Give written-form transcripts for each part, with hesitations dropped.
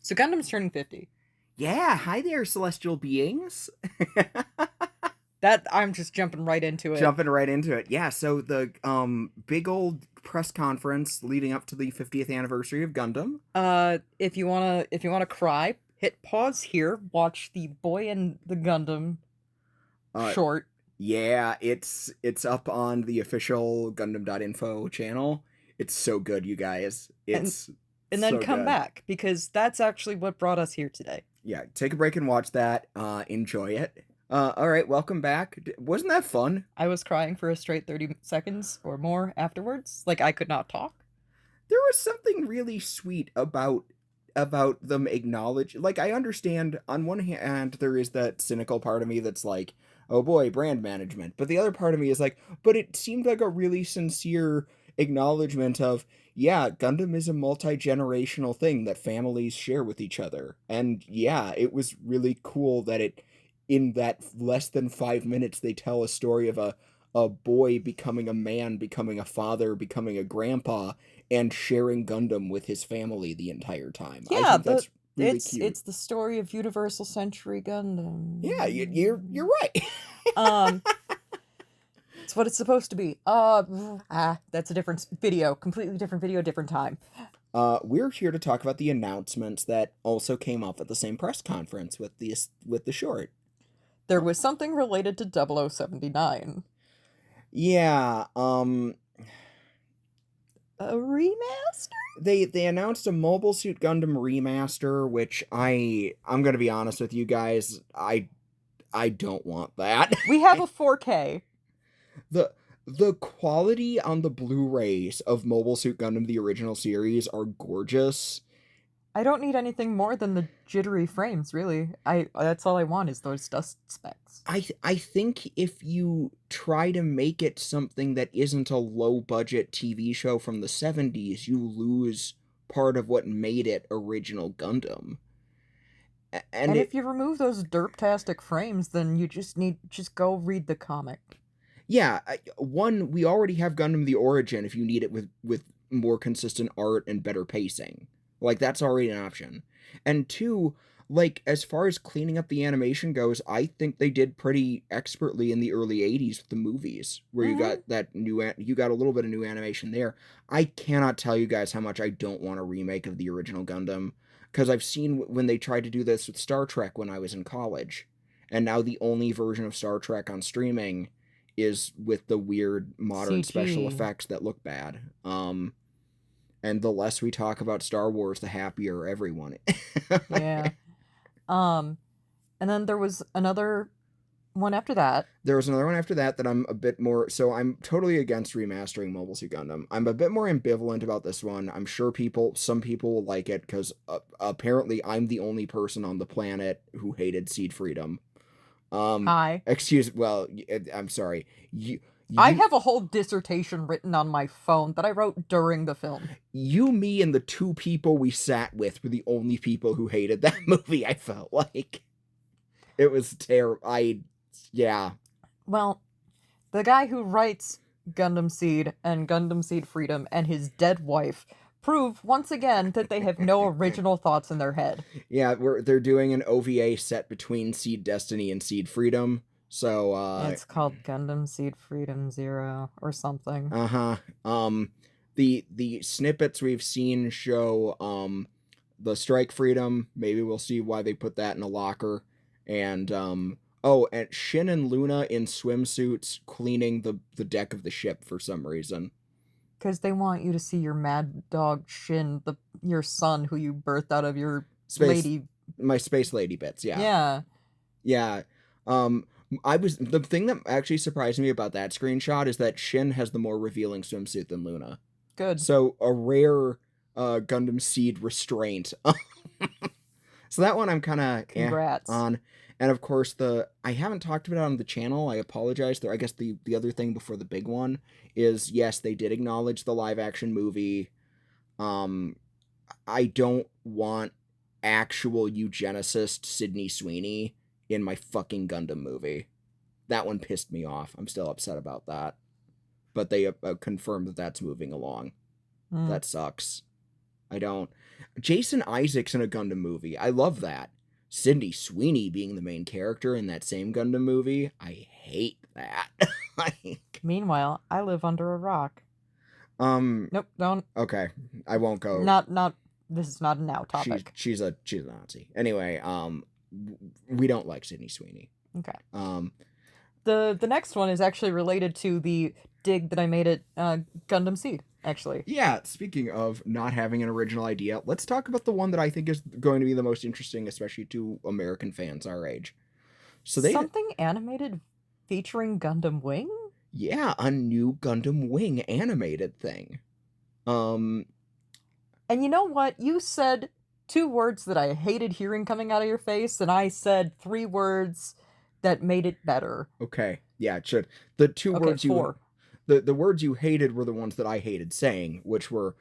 So Gundam's turning 50. Yeah, hi there, celestial beings. That I'm just jumping right into it. Jumping right into it. Yeah, so the big old press conference leading up to the 50th anniversary of Gundam. If you wanna cry, hit pause here, watch the Boy and the Gundam Uh short, yeah, it's up on the official Gundam.info channel. It's so good, you guys. and It's and then so come good. back because that's actually what brought us here today. Yeah, take a break and watch that. Enjoy it. All right, welcome back. Wasn't that fun? I was crying for a straight 30 seconds or more afterwards. Like I could not talk. There was something really sweet about them acknowledge, like, I understand on one hand there is that cynical part of me that's like, oh boy, brand management, but the other part of me is like, but it seemed like a really sincere acknowledgement of, yeah, Gundam is a multi-generational thing that families share with each other. And yeah, it was really cool that it, in that less than 5 minutes, they tell a story of a boy becoming a man, becoming a father, becoming a grandpa, and sharing Gundam with his family the entire time. I Yeah, think the that's really it's cute. it's the story of Universal Century Yeah, you're Gundam. right. Um, it's what it's supposed to be. That's a different video, completely different video, different time. We're here to talk about the announcements that also came up at the same press conference with the short. There Uh, was something related to 0079. yeah, A remaster? they announced a Mobile Suit Gundam remaster, which I'm gonna be honest with you guys, I don't want that. We have a 4K. the the quality on the Blu-rays of Mobile Suit Gundam the original series are gorgeous. I don't need anything more than the jittery frames, really. I That's all I want is those dust specks. I think if you try to make it something that isn't a low budget TV show from the 70s, you lose part of what made it original Gundam. And And if it, you remove those derptastic frames, then you just go read the comic. yeah, one, we already have Gundam the Origin if you need it with more consistent art and better pacing. Like, that's already an option. And two, like, as far as cleaning up the animation goes, I think they did pretty expertly in the early 80s with the movies, where you Mm-hmm. got that you got a little bit of new animation there. I cannot tell you guys how much I don't want a remake of the original Gundam, because I've seen when they tried to do this with Star Trek when I was in college, and now the only version of Star Trek on streaming is with the weird modern special CG. effects that look bad. And the less we talk about Star Wars, the happier everyone. Yeah. Um, and then there was another one after that. There was another one after that that I'm a bit more. So I'm totally against remastering Mobile Suit Gundam. I'm a bit more ambivalent about this one. I'm sure some people will like it because apparently I'm the only person on the planet who hated Seed Freedom. Um, Hi. well, I'm sorry. I You, have a whole dissertation written on my phone that I wrote during the film. me, and the two people we sat with were the only people who hated that movie. I felt like it was terrible. Yeah, Well, the guy who writes Gundam Seed and Gundam Seed Freedom and his dead wife prove once again that they have no original thoughts in their head. yeah. They're doing an OVA set between Seed Destiny and Seed Freedom. So, It's called Gundam Seed Freedom Zero or something. uh-huh. The snippets we've seen show the Strike Freedom. Maybe we'll see why they put that in a locker. And oh, and Shin and Luna in swimsuits cleaning the deck of the ship for some reason. Because they want you to see your mad dog Shin, your son who you birthed out of your Space lady. my space lady bits, yeah. Yeah, Yeah. Um the thing that actually surprised me about that screenshot is that Shin has the more revealing swimsuit than Luna. good. So a rare Gundam Seed restraint. So that one I'm kind of Congrats. on. And of course, I haven't talked about it on the channel. I apologize. I guess the other thing before the big one is, yes, they did acknowledge the live action movie. Um, I don't want actual eugenicist Sydney Sweeney in my fucking Gundam movie. That one pissed me off. I'm still upset about that. But they confirmed that that's moving along. Mm. That sucks. I don't. Jason Isaacs in a Gundam movie. I love that. Sydney Sweeney being the main character in that same Gundam movie. I hate that. Like, Meanwhile, I live under a rock. um, Nope, don't. okay. I won't go. Not. This is not a now topic. She's a Nazi. Anyway, we don't like Sydney Sweeney. Okay. Um, The next one is actually related to the dig that I made at Gundam Seed, actually. yeah, speaking of not having an original idea, let's talk about the one that I think is going to be the most interesting, especially to American fans our age. So Something animated featuring Gundam Wing? Yeah, a new Gundam Wing animated thing. And you know what? You said 2 words that I hated hearing coming out of your face, and I said 3 words that made it better. Okay. Yeah, it should. The 2 Okay, words 4. the words you hated were the ones that I hated saying, which were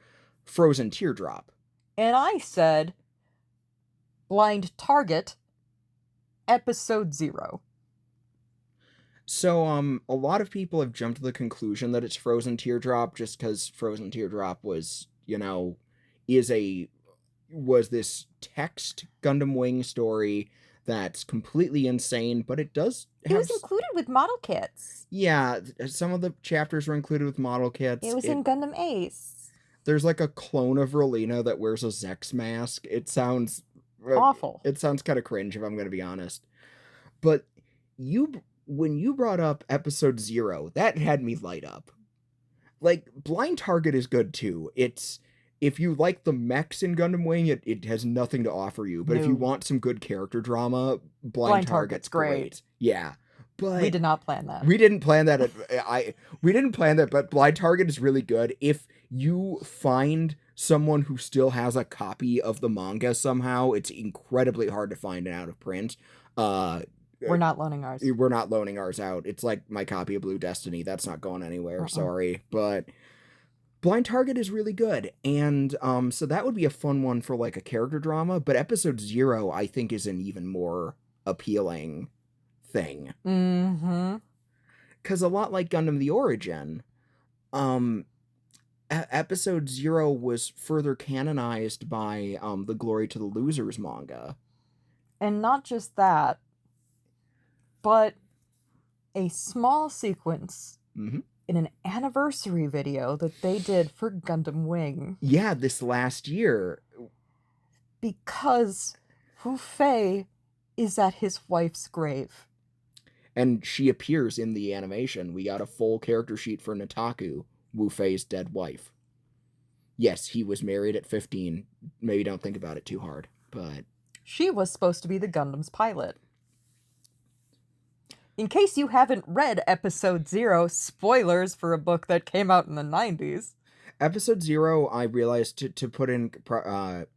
frozen teardrop. And I said Blind Target Episode 0. So, a lot of people have jumped to the conclusion that it's Frozen Teardrop just because Frozen Teardrop was, was this text Gundam Wing story that's completely insane, but it does have... It was included with model kits. Yeah, some of the chapters were included with model kits. It was in Gundam Ace. There's like a clone of Relina that wears a Zex mask. It sounds... awful. It sounds kind of cringe, if I'm going to be honest. But when you brought up episode 0, that had me light up. Like, Blind Target is good too. If you like the mechs in Gundam Wing, it has nothing to offer you. But if you want some good character drama, Blind Target's great. Yeah. But we did not plan that. We didn't plan that. We didn't plan that, but Blind Target is really good. If you find someone who still has a copy of the manga somehow, it's incredibly hard to find and out of print. We're not loaning ours. We're not loaning ours out. It's like my copy of Blue Destiny. That's not going anywhere. Sorry. But Blind Target is really good. And so that would be a fun one for like a character drama. But episode 0, I think, is an even more appealing thing. Mm-hmm. Because a lot like Gundam the Origin, episode 0 was further canonized by the Glory to the Losers manga. And not just that, but a small sequence in an anniversary video that they did for Gundam Wing. Yeah, this last year. Because Wu Fei is at his wife's grave. And she appears in the animation. We got a full character sheet for Nataku, Wu Fei's dead wife. Yes, he was married at 15. Maybe don't think about it too hard, but... She was supposed to be the Gundam's pilot. In case you haven't read episode 0, spoilers for a book that came out in the 90s. Episode 0, I realized to put in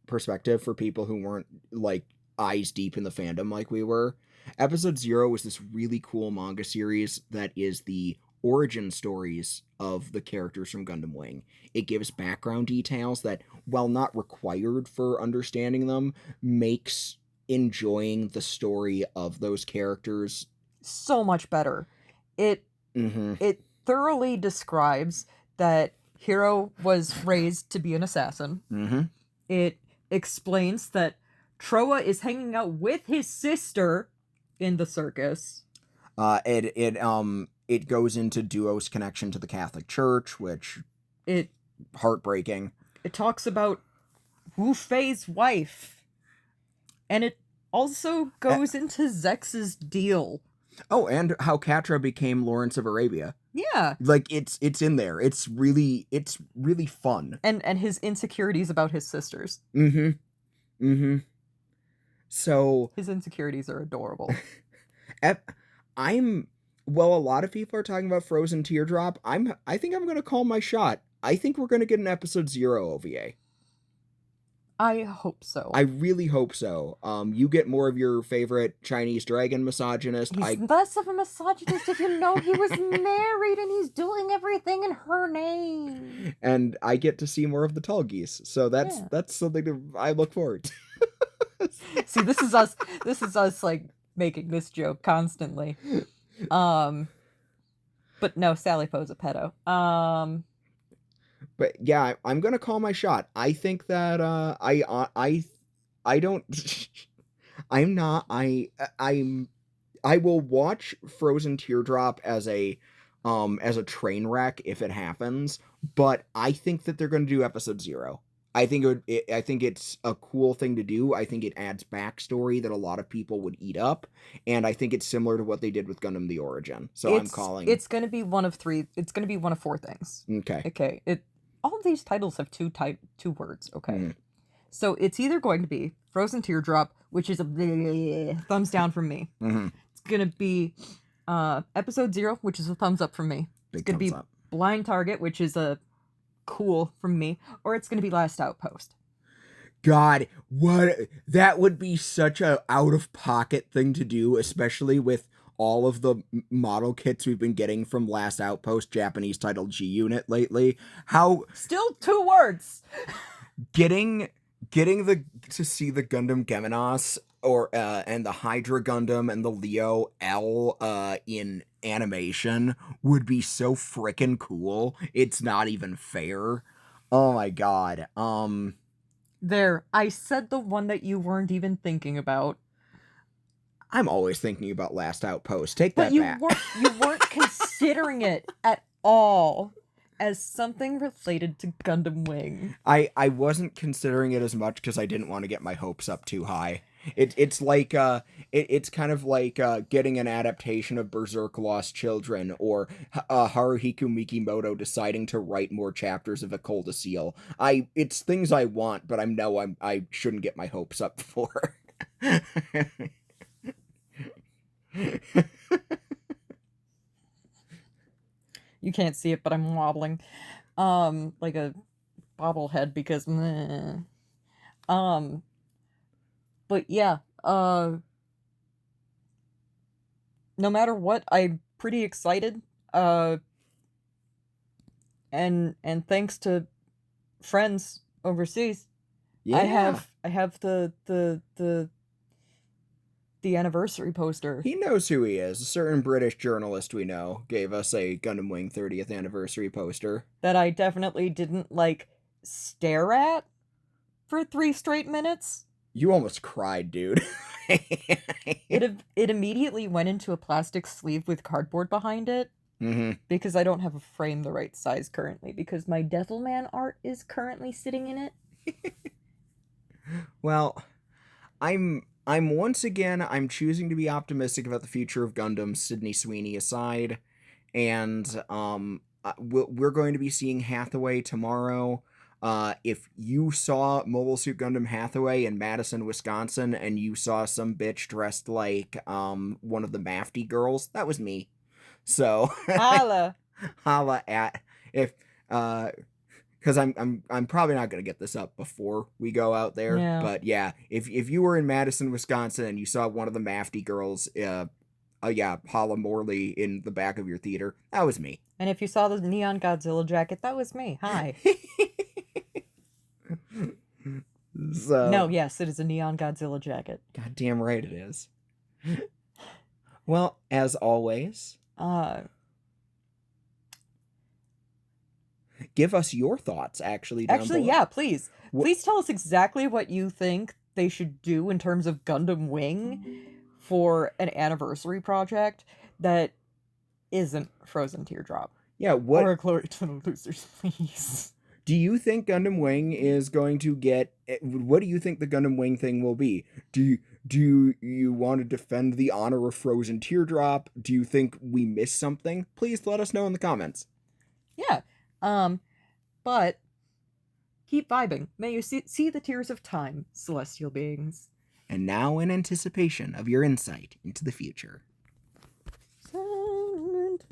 perspective for people who weren't, like, eyes deep in the fandom like we were. Episode 0 was this really cool manga series that is the origin stories of the characters from Gundam Wing. It gives background details that, while not required for understanding them, makes enjoying the story of those characters so much better. It thoroughly describes that Hiro was raised to be an assassin. It explains that Troa is hanging out with his sister in the circus. It goes into Duo's connection to the Catholic Church, which heartbreaking. It talks about Wu Fei's wife, and it also goes into Zex's deal. Oh, and how Catra became Lawrence of Arabia. Yeah, like it's in there. It's really fun. And his insecurities about his sisters. So his insecurities are adorable. Well, a lot of people are talking about Frozen Teardrop. I think I'm going to call my shot. I think we're going to get an episode 0 OVA. I hope so. I really hope so. You get more of your favorite Chinese dragon misogynist. He's less of a misogynist if you know he was married and he's doing everything in her name. And I get to see more of the tall geese. So that's something I look forward to. See, this is us like making this joke constantly. But no, Sally Poe's a pedo. But yeah, I'm gonna call my shot. I think that I don't. I'm not. I will watch Frozen Teardrop as a train wreck if it happens, but I think that they're going to do episode 0. I think I think it's a cool thing to do. I think it adds backstory that a lot of people would eat up, and I think it's similar to what they did with Gundam the Origin. So I'm calling it's going to be one of 3. It's going to be one of 4 things. Okay. Okay. All of these titles have two words, okay? So it's either going to be Frozen Teardrop, which is a thumbs down from me. It's going to be episode 0, which is a thumbs up from me. It's going to be Blind Target, which is a cool from me, or it's going to be Last Outpost. God, that would be such a out of pocket thing to do, especially with all of the model kits we've been getting from Last Outpost Japanese titled G Unit lately. How still 2 words. getting to see the Gundam Geminos or and the Hydra Gundam and the Leo L in animation would be so freaking cool. It's not even fair. Oh my god. There, I said the one that you weren't even thinking about. I'm always thinking about Last Outpost. Take that back. You weren't considering it at all as something related to Gundam Wing. I wasn't considering it as much because I didn't want to get my hopes up too high. It's like it's kind of like getting an adaptation of Berserk Lost Children, or Haruhiko Mikimoto deciding to write more chapters of A Cold Seal. It's things I want, but I shouldn't get my hopes up for. You can't see it, but I'm wobbling like a bobblehead because but yeah, no matter what, I'm pretty excited. And thanks to friends overseas, yeah. I have the anniversary poster. He knows who he is. A certain British journalist we know gave us a Gundam Wing 30th anniversary poster that I definitely didn't stare at for 3 straight minutes. You almost cried, dude. It immediately went into a plastic sleeve with cardboard behind it. Because I don't have a frame the right size currently, because my Devilman art is currently sitting in it. Well, I'm once again, I'm choosing to be optimistic about the future of Gundam, Sydney Sweeney aside, and we're going to be seeing Hathaway tomorrow. If you saw Mobile Suit Gundam Hathaway in Madison, Wisconsin, and you saw some bitch dressed like one of the Mafty girls, that was me. So holla at if because I'm probably not gonna get this up before we go out there. Yeah. But yeah, if you were in Madison, Wisconsin, and you saw one of the Mafty girls, Holla Morley in the back of your theater, that was me. And if you saw the Neon Godzilla jacket, that was me. Hi. So, no, yes, it is a Neon Godzilla jacket. Goddamn right it is. Well, as always, give us your thoughts, down below. Yeah, please. Please tell us exactly what you think they should do in terms of Gundam Wing for an anniversary project that isn't Frozen Teardrop. Yeah, or a Glory to the Losers, please. Do you think Gundam Wing is going to get... What do you think the Gundam Wing thing will be? Do you want to defend the honor of Frozen Teardrop? Do you think we missed something? Please let us know in the comments. Yeah. But keep vibing. May you see the tears of time, celestial beings. And now in anticipation of your insight into the future. Silent